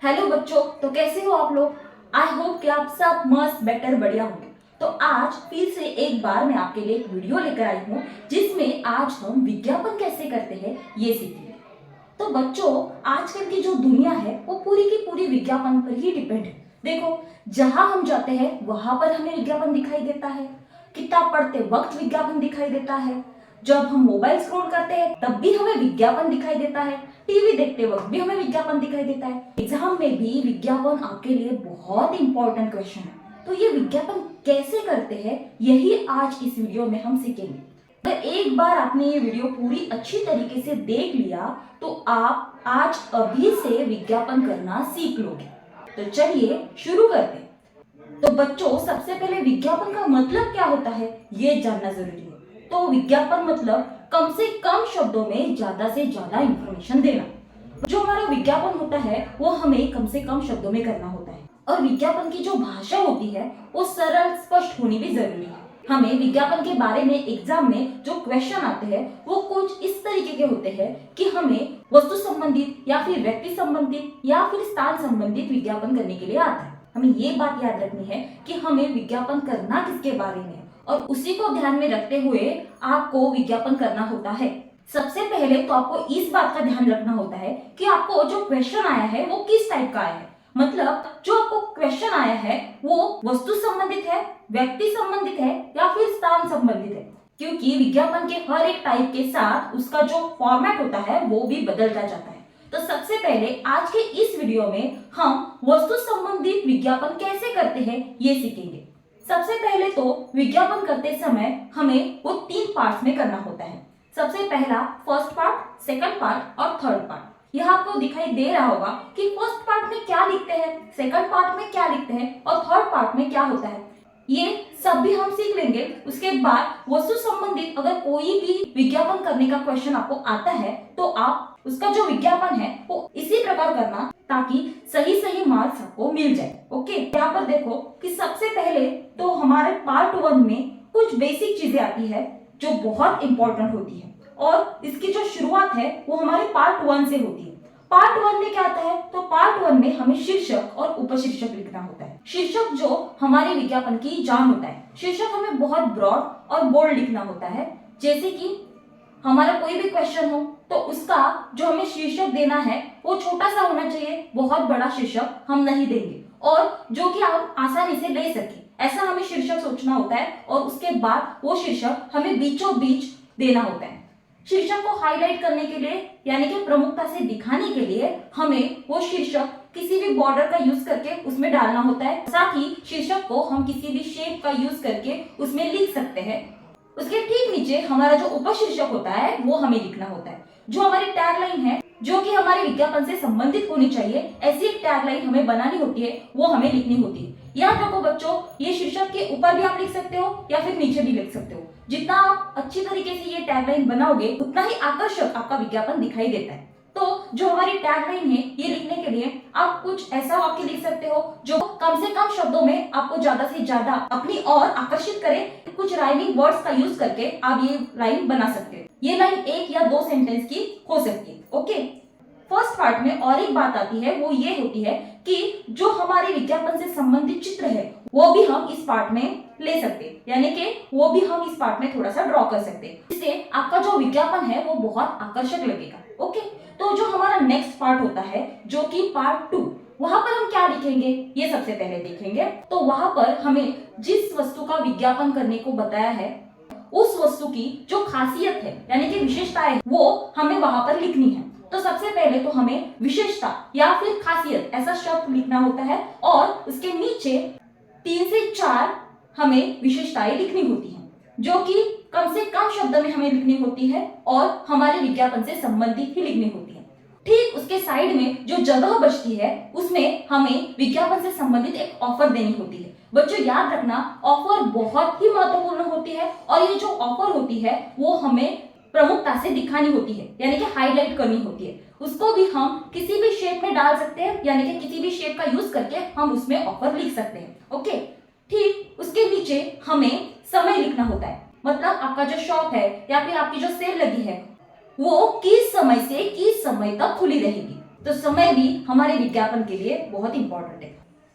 Hello बच्चों, तो कैसे हो आप लोग। आई होप कि आप सब मस्त बेटर बढ़िया होंगे। तो आज फिर से एक बार मैं आपके लिए एक वीडियो लेकर आई हूँ जिसमें आज हम विज्ञापन कैसे करते हैं ये सीखेंगे। तो बच्चों, आजकल की जो दुनिया है वो पूरी की पूरी विज्ञापन पर ही डिपेंड है। देखो, जहां हम जाते हैं वहां पर हमें विज्ञापन दिखाई देता है। किताब पढ़ते वक्त विज्ञापन दिखाई देता है। जब हम मोबाइल स्क्रॉल करते हैं तब भी हमें विज्ञापन दिखाई देता है। टीवी देखते वक्त भी हमें विज्ञापन दिखाई देता है। एग्जाम में भी विज्ञापन आपके लिए बहुत इंपॉर्टेंट क्वेश्चन है। तो ये विज्ञापन कैसे करते हैं यही आज इस वीडियो में हम सीखेंगे। अगर एक बार आपने ये वीडियो पूरी अच्छी तरीके से देख लिया तो आप आज अभी से विज्ञापन करना सीख लोगे। तो चलिए शुरू करते हैं। तो बच्चों, सबसे पहले विज्ञापन का मतलब क्या होता है ये जानना जरूरी है। तो विज्ञापन मतलब कम से कम शब्दों में ज्यादा से ज्यादा इंफॉर्मेशन देना। जो हमारा विज्ञापन होता है वो हमें कम से कम शब्दों में करना होता है। और विज्ञापन की जो भाषा होती है वो सरल स्पष्ट होनी भी जरूरी है। हमें विज्ञापन के बारे में एग्जाम में जो क्वेश्चन आते हैं वो कुछ इस तरीके के होते हैं कि हमें वस्तु संबंधित या फिर व्यक्ति संबंधित या फिर स्थान संबंधित विज्ञापन करने के लिए आता है। हमें ये बात याद रखनी है कि हमें विज्ञापन करना किसके बारे में है और उसी को ध्यान में रखते हुए आपको विज्ञापन करना होता है। सबसे पहले तो आपको इस बात का ध्यान रखना होता है कि आपको जो क्वेश्चन आया है वो किस टाइप का आया है। मतलब जो आपको क्वेश्चन आया है वो वस्तु संबंधित है, व्यक्ति संबंधित है या फिर स्थान संबंधित है। क्योंकि विज्ञापन के हर एक टाइप के साथ उसका जो फॉर्मेट होता है वो भी बदलता जाता है। तो सबसे पहले आज के इस वीडियो में हम वस्तु संबंधित विज्ञापन कैसे करते हैं ये सीखेंगे। सबसे पहले तो विज्ञापन करते समय हमें वो 3 पार्ट्स में करना होता है। सबसे पहला फर्स्ट पार्ट, सेकंड पार्ट और थर्ड पार्ट। यह आपको दिखाई दे रहा होगा कि फर्स्ट पार्ट में क्या लिखते हैं, सेकंड पार्ट में क्या लिखते हैं और थर्ड पार्ट में क्या होता है, ये सब भी हम सीख लेंगे। उसके बाद वस्तु संबंधित अगर कोई भी विज्ञापन करने का क्वेश्चन आपको आता है तो आप उसका जो विज्ञापन है वो इसी प्रकार करना ताकि सही सही मार्क्स आपको मिल जाए। ओके, यहाँ पर देखो कि सबसे पहले तो हमारे पार्ट 1 में कुछ बेसिक चीजें आती है जो बहुत इंपॉर्टेंट होती है और इसकी जो शुरुआत है वो हमारे पार्ट 1 से होती है। पार्ट 1 में क्या आता है, तो पार्ट 1 में हमें शीर्षक और उपशीर्षक लिखना होता है। शीर्षक जो हमारे विज्ञापन की जान होता है। शीर्षक हमें बहुत ब्रॉड और बोल्ड लिखना होता है। जैसे कि हमारा कोई भी क्वेश्चन हो तो उसका जो हमें शीर्षक देना है वो छोटा सा होना चाहिए, बहुत बड़ा शीर्षक हम नहीं देंगे और जो कि हम आसानी से ले सके ऐसा हमें शीर्षक सोचना होता है। और उसके बाद वो शीर्षक हमें बीचों बीच देना होता है। शीर्षक को हाईलाइट करने के लिए यानी कि प्रमुखता से दिखाने के लिए हमें वो शीर्षक किसी भी बॉर्डर का यूज करके उसमें डालना होता है। साथ ही शीर्षक को हम किसी भी शेप का यूज करके उसमें लिख सकते हैं। उसके ठीक नीचे हमारा जो उपशीर्षक होता है वो हमें लिखना होता है। जो हमारी टैगलाइन है जो कि हमारे विज्ञापन से संबंधित होनी चाहिए, ऐसी एक टैगलाइन हमें बनानी होती है, वो हमें लिखनी होती है। याद रखो बच्चों, ये शीर्षक के ऊपर भी आप लिख सकते हो या फिर नीचे भी लिख सकते हो। जितना आप अच्छी तरीके से ये टैगलाइन बनाओगे उतना ही आकर्षक आपका विज्ञापन दिखाई देता है। तो जो हमारी टैगलाइन है ये लिखने के लिए आप कुछ ऐसा वाक्य लिख सकते हो जो कम से कम शब्दों में आपको ज्यादा से ज्यादा अपनी ओर आकर्षित करे। कुछ राइमिंग वर्ड्स का यूज करके आप ये लाइन बना सकते हो। ये लाइन 1 या 2 सेंटेंस की हो सकती है। ओके, फर्स्ट पार्ट में और एक बात आती है वो ये होती है कि जो हमारे विज्ञापन से संबंधित चित्र है वो भी हम इस पार्ट में ले सकते हैं, यानी कि वो भी हम इस पार्ट में थोड़ा सा ड्रॉ कर सकते हैं। इससे आपका जो विज्ञापन है वो बहुत आकर्षक लगेगा। ओके, तो जो हमारा नेक्स्ट पार्ट होता है जो कि पार्ट 2, वहां पर हम क्या लिखेंगे ये सबसे पहले देखेंगे। तो वहां पर हमें जिस वस्तु का विज्ञापन करने को बताया है उस वस्तु की जो खासियत है यानी कि विशेषता है वो हमें वहां पर लिखनी है। तो सबसे पहले तो हमें विशेषता या फिर खासियत ऐसा शब्द लिखना होता है और उसके नीचे 3 से 4 हमें विशेषताएं लिखनी होती हैं जो कि कम से कम शब्द में हमें लिखनी होती है और हमारे विज्ञापन से संबंधित ही लिखनी होती है। ठीक उसके साइड में जो जगह बचती है उसमें हमें विज्ञापन से संबंधित एक ऑफर देनी होती है। बच्चों याद रखना, ऑफर बहुत ही महत्वपूर्ण होती है और ये जो ऑफर होती है वो हमें प्रमुखता से दिखानी होती है यानी कि हाईलाइट करनी होती है। उसको भी हम किसी भी शेप में डाल सकते हैं यानी कि किसी भी शेप का यूज करके हम उसमें ऑफर लिख सकते हैं। ओके, ठीक उसके नीचे हमें समय लिखना होता है। मतलब आपका जो शॉप है या फिर आपकी जो सेल लगी है वो किस समय से किस समय तक खुली रहेगी। तो समय भी हमारे विज्ञापन के लिए बहुत इंपॉर्टेंट है,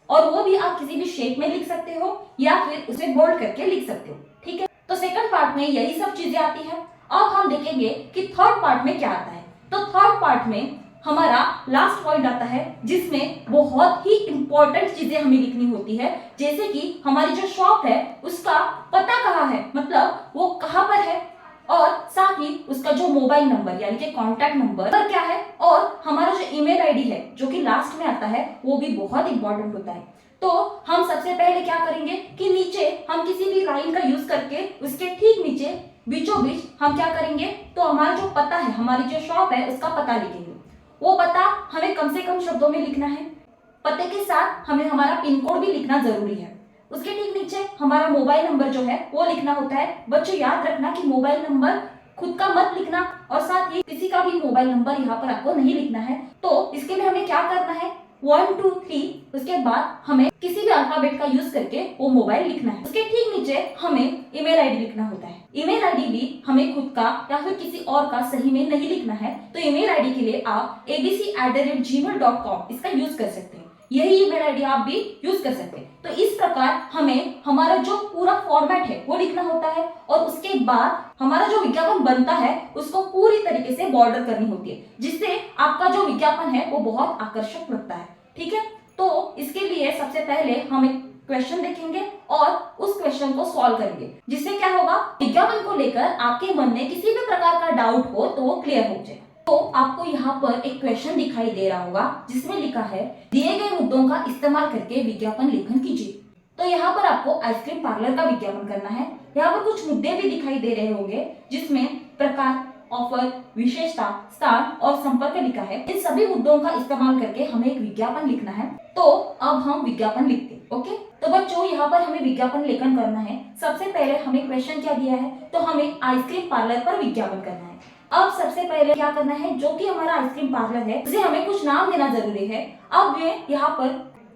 और वो भी आप किसी भी शेप में लिख सकते हो या फिर उसे बोल्ड करके लिख सकते हो। ठीक है, तो सेकंड पार्ट में यही सब चीजें आती है। अब हम देखेंगे कि थर्ड पार्ट में क्या आता है। तो थर्ड पार्ट में हमारा लास्ट पॉइंट आता है जिसमें बहुत ही इंपॉर्टेंट चीजें हमें लिखनी होती है, जैसे कि हमारी जो शॉप है उसका पता कहाँ है, मतलब वो कहाँ पर है, और साथ ही उसका जो मोबाइल नंबर यानी कि कॉन्टैक्ट नंबर क्या है, और हमारा जो ईमेल आईडी है जो कि लास्ट में आता है वो भी बहुत इंपॉर्टेंट होता है। तो हम सबसे पहले क्या करेंगे कि नीचे हम किसी भी लाइन का यूज करके उसके ठीक नीचे बीचों बीच हम क्या करेंगे, तो हमारा जो पता है, हमारी जो शॉप है उसका पता लिखेंगे। वो पता हमें कम से कम शब्दों में लिखना है। पते के साथ हमें हमारा पिन कोड भी लिखना जरूरी है। उसके ठीक नीचे हमारा मोबाइल नंबर जो है वो लिखना होता है। बच्चों याद रखना कि मोबाइल नंबर खुद का मत लिखना, और साथ ही किसी का भी मोबाइल नंबर यहाँ पर आपको नहीं लिखना है। तो इसके लिए हमें क्या करना है, 1 2 3 उसके बाद हमें किसी भी अल्फाबेट का यूज करके वो मोबाइल लिखना है। उसके ठीक नीचे हमें ईमेल आईडी लिखना होता है। ईमेल आईडी भी हमें खुद का या फिर किसी और का सही में नहीं लिखना है। तो ईमेल आईडी के लिए आप abc@gmail.com इसका यूज कर सकते हैं। यही ईमेल आईडी आप भी यूज कर सकते हैं। तो इस प्रकार हमें हमारा जो पूरा फॉर्मेट है वो लिखना होता है, और उसके बाद हमारा जो विज्ञापन बनता है उसको पूरी तरीके से बॉर्डर करनी होती है, जिससे आपका जो विज्ञापन है वो बहुत आकर्षक लगता है। ठीक है, तो इसके लिए सबसे पहले हम एक क्वेश्चन देखेंगे और उस क्वेश्चन को सॉल्व करेंगे, जिससे क्या होगा, विज्ञापन को लेकर आपके मन में किसी भी प्रकार का डाउट हो तो वो क्लियर हो जाए। तो आपको यहाँ पर एक क्वेश्चन दिखाई दे रहा होगा जिसमें लिखा है दिए गए मुद्दों का इस्तेमाल करके विज्ञापन लेखन कीजिए। तो यहाँ पर आपको आइसक्रीम पार्लर का विज्ञापन करना है। यहाँ पर कुछ मुद्दे भी दिखाई दे रहे होंगे जिसमें प्रकार, ऑफर, विशेषता, स्थान और संपर्क लिखा है। इन सभी मुद्दों का इस्तेमाल करके हमें एक विज्ञापन लिखना है। तो अब हम विज्ञापन लिखते हैं। ओके, तो बच्चों यहाँ पर हमें विज्ञापन लेखन करना है। सबसे पहले हमें क्वेश्चन क्या दिया है, तो हमें आइसक्रीम पार्लर पर विज्ञापन करना है। अब सबसे पहले क्या करना है, जो कि हमारा आइसक्रीम पार्लर है उसे हमें कुछ नाम देना जरूरी है। अब ये यहाँ पर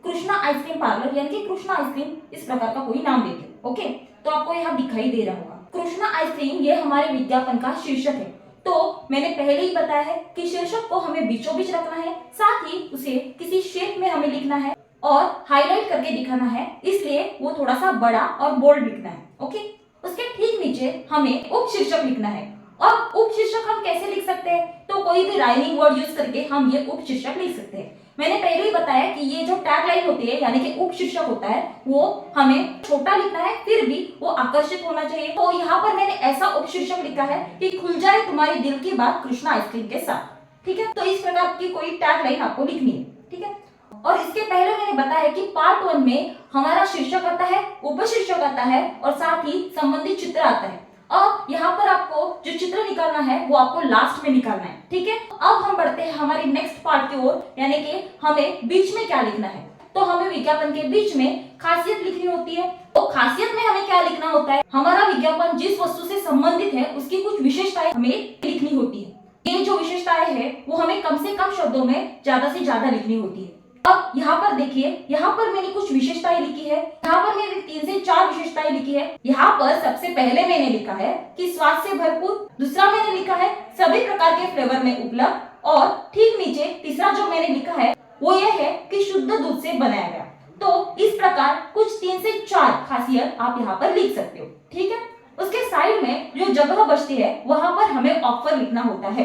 कृष्णा आइसक्रीम पार्लर यानी कि कृष्णा आइसक्रीम इस प्रकार का कोई नाम देते हैं। ओके, तो आपको यहाँ दिखाई दे रहा होगा कृष्णा आइसक्रीम, ये हमारे विज्ञापन का शीर्षक है। तो मैंने पहले ही बताया है कि शीर्षक को हमें बीचों बीच रखना है, साथ ही उसे किसी शेप में हमें लिखना है और हाईलाइट करके दिखाना है, इसलिए वो थोड़ा सा बड़ा और बोल्ड लिखना है। ओके, उसके ठीक नीचे हमें उपशीर्षक लिखना है। और उपशीर्षक हम कैसे लिख सकते हैं, तो कोई भी राइमिंग वर्ड यूज करके हम ये उपशीर्षक लिख सकते हैं। मैंने पहले ही बताया कि ये जो टैगलाइन होती है यानी कि उपशीर्षक होता है वो हमें छोटा लिखना है, फिर भी वो आकर्षित होना चाहिए। तो यहाँ पर मैंने ऐसा उपशीर्षक लिखा है कि खुल जाए तुम्हारी दिल की बात कृष्णा आइसक्रीम के साथ। ठीक है, तो इस प्रकार की कोई टैगलाइन आपको लिखनी है। ठीक है, और इसके पहले मैंने बताया कि पार्ट 1 में हमारा शीर्षक आता है, उपशीर्षक आता है और साथ ही संबंधित चित्र आता है। अब यहाँ पर आपको जो चित्र निकालना है वो आपको लास्ट में निकालना है। ठीक है, अब हम बढ़ते हैं हमारे नेक्स्ट पार्ट की ओर, यानी कि हमें बीच में क्या लिखना है। तो हमें विज्ञापन के बीच में खासियत लिखनी होती है। तो खासियत में हमें क्या लिखना होता है, हमारा विज्ञापन जिस वस्तु से संबंधित है उसकी कुछ विशेषताएं हमें लिखनी होती है। ये जो विशेषताएं है वो हमें कम से कम शब्दों में ज्यादा से ज्यादा लिखनी होती है। अब यहाँ पर देखिए, यहाँ पर मैंने कुछ विशेषताएं लिखी है। यहाँ पर मैंने 3 से 4 विशेषताएं लिखी है। यहाँ पर सबसे पहले मैंने लिखा है कि स्वाद से भरपूर, दूसरा मैंने लिखा है सभी प्रकार के फ्लेवर में उपलब्ध, और ठीक नीचे तीसरा जो मैंने लिखा है वो ये है कि शुद्ध दूध से बनाया गया। तो इस प्रकार कुछ 3 से 4 खासियत आप यहाँ पर लिख सकते हो। ठीक है, उसके साइड में जो जगह बचती है वहां पर हमें ऑफर लिखना होता है।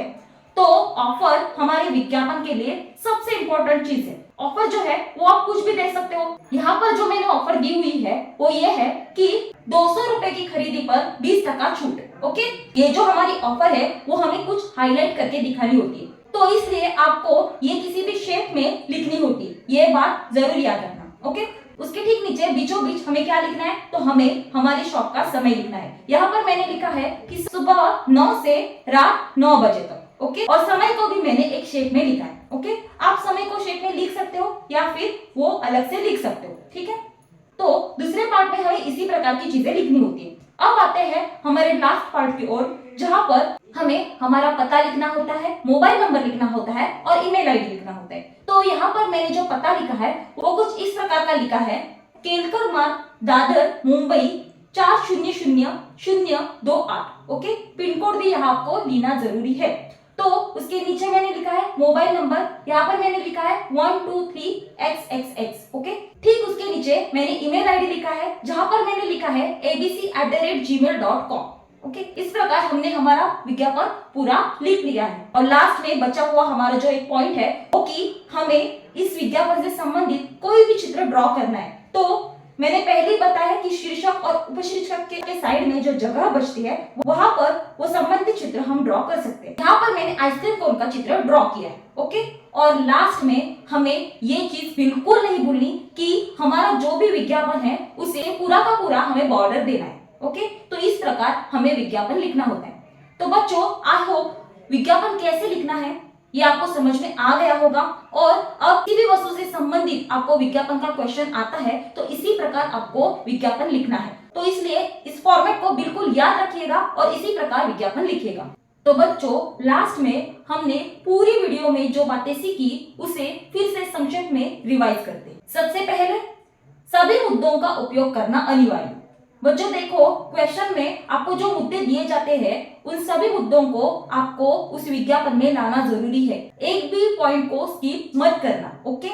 तो ऑफर हमारे विज्ञापन के लिए सबसे इंपॉर्टेंट चीज है। ऑफर जो है वो आप कुछ भी दे सकते हो। यहाँ पर जो मैंने ऑफर दी हुई है वो ये है कि 200 रुपए की खरीदी पर 20% छूट। ओके, ये जो हमारी ऑफर है वो हमें कुछ हाईलाइट करके दिखानी होती है, तो इसलिए आपको ये किसी भी शेप में लिखनी होती है। ये बात जरूर याद रखना। ओके, उसके ठीक नीचे बीचों बीच हमें क्या लिखना है, तो हमें हमारी शॉप का समय लिखना है। यहाँ पर मैंने लिखा है कि सुबह 9 से रात 9 बजे तक। ओके, और समय को भी मैंने एक शेप में लिखा है। ओके, आप समय को शेप में लिख सकते हो या फिर वो अलग से लिख सकते हो। ठीक है, तो दूसरे पार्ट में हमें इसी प्रकार की चीजें लिखनी होती है। अब आते हैं हमारे लास्ट पार्ट की ओर, जहां पर हमें हमारा पता लिखना होता है, मोबाइल नंबर लिखना होता है और ईमेल आईडी लिखना होता है। तो यहाँ पर मैंने जो पता लिखा है वो कुछ इस प्रकार का लिखा है, केलकर मार्ग, Dadar, Mumbai 400028। Okay, pin code भी यहाँ आपको लेना जरूरी है। तो उसके नीचे मैंने लिखा है मोबाइल नंबर, यहाँ पर मैंने लिखा है 123XXX। ओके, ठीक उसके नीचे मैंने ईमेल आईडी लिखा है, जहां पर मैंने लिखा है abc@gmail.com। ओके, इस प्रकार हमने हमारा विज्ञापन पूरा लिख लिया है। और लास्ट में बचा हुआ हमारा जो एक पॉइंट है वो कि हमें इस विज्ञापन से संबंधित कोई भी चित्र ड्रॉ करना है। तो मैंने पहले ही बताया कि शीर्षक और उपशीर्षक के साइड में जो जगह बचती है वहां पर वो संबंधित चित्र हम ड्रॉ कर सकते हैं। यहाँ पर मैंने आइसक्रीम कोन का चित्र ड्रॉ किया है। ओके, और लास्ट में हमें ये चीज बिल्कुल नहीं भूलनी कि हमारा जो भी विज्ञापन है उसे पूरा का पूरा हमें बॉर्डर देना है। ओके, तो इस प्रकार हमें विज्ञापन लिखना होता है। तो बच्चों, आई होप विज्ञापन कैसे लिखना है ये आपको समझ में आ गया होगा। और अब किसी भी वस्तु से संबंधित आपको विज्ञापन का क्वेश्चन आता है तो इसी प्रकार आपको विज्ञापन लिखना है। तो इसलिए इस फॉर्मेट को बिल्कुल याद रखिएगा और इसी प्रकार विज्ञापन लिखिएगा। तो बच्चों, लास्ट में हमने पूरी वीडियो में जो बातें सीखी उसे फिर से संक्षेप में रिवाइज करते हैं। सबसे पहले, सभी मुद्दों का उपयोग करना अनिवार्य। बच्चों देखो, क्वेश्चन में आपको जो मुद्दे दिए जाते हैं उन सभी मुद्दों को आपको उस विज्ञापन में लाना जरूरी है। एक भी पॉइंट को स्किप मत करना। ओके,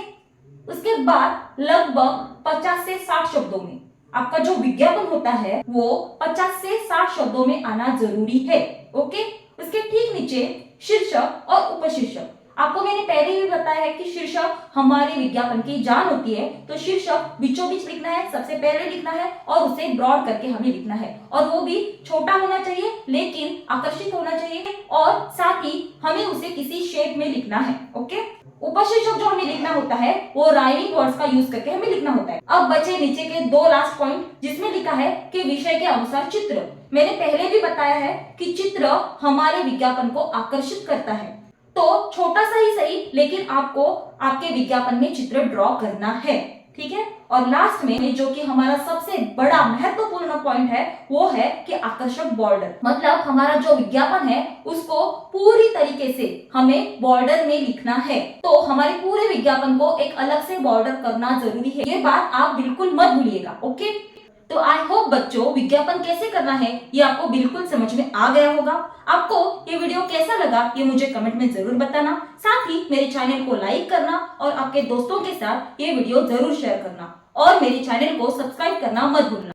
उसके बाद लगभग 50 से 60 शब्दों में आपका जो विज्ञापन होता है वो 50 से 60 शब्दों में आना जरूरी है। ओके, उसके ठीक नीचे शीर्षक और उपशीर्षक। आपको मैंने पहले भी बताया है कि शीर्षक हमारे विज्ञापन की जान होती है। तो शीर्षक बीचों बीच लिखना है, सबसे पहले लिखना है और उसे ब्रॉड करके हमें लिखना है, और वो भी छोटा होना चाहिए लेकिन आकर्षित होना चाहिए, और साथ ही हमें उसे किसी शेप में लिखना है। ओके, उपशीर्षक जो हमें लिखना होता है वो राइमिंग वर्ड्स का यूज करके हमें लिखना होता है। अब बचे नीचे के दो लास्ट पॉइंट जिसमें लिखा है कि विषय के अनुसार चित्र। मैंने पहले भी बताया है कि चित्र हमारे विज्ञापन को आकर्षित करता है। तो छोटा सा ही सही लेकिन आपको आपके विज्ञापन में चित्र ड्रॉ करना है। ठीक है, और लास्ट में जो कि हमारा सबसे बड़ा महत्वपूर्ण पॉइंट है वो है कि आकर्षक बॉर्डर। मतलब हमारा जो विज्ञापन है उसको पूरी तरीके से हमें बॉर्डर में लिखना है। तो हमारे पूरे विज्ञापन को एक अलग से बॉर्डर करना जरूरी है, ये बात आप बिल्कुल मत भूलिएगा। ओके, तो आई होप बच्चों विज्ञापन कैसे करना है ये आपको बिल्कुल समझ में आ गया होगा। आपको ये वीडियो कैसा लगा ये मुझे कमेंट में जरूर बताना। साथ ही मेरे चैनल को लाइक करना और आपके दोस्तों के साथ ये वीडियो जरूर शेयर करना, और मेरे चैनल को सब्सक्राइब करना मत भूलना।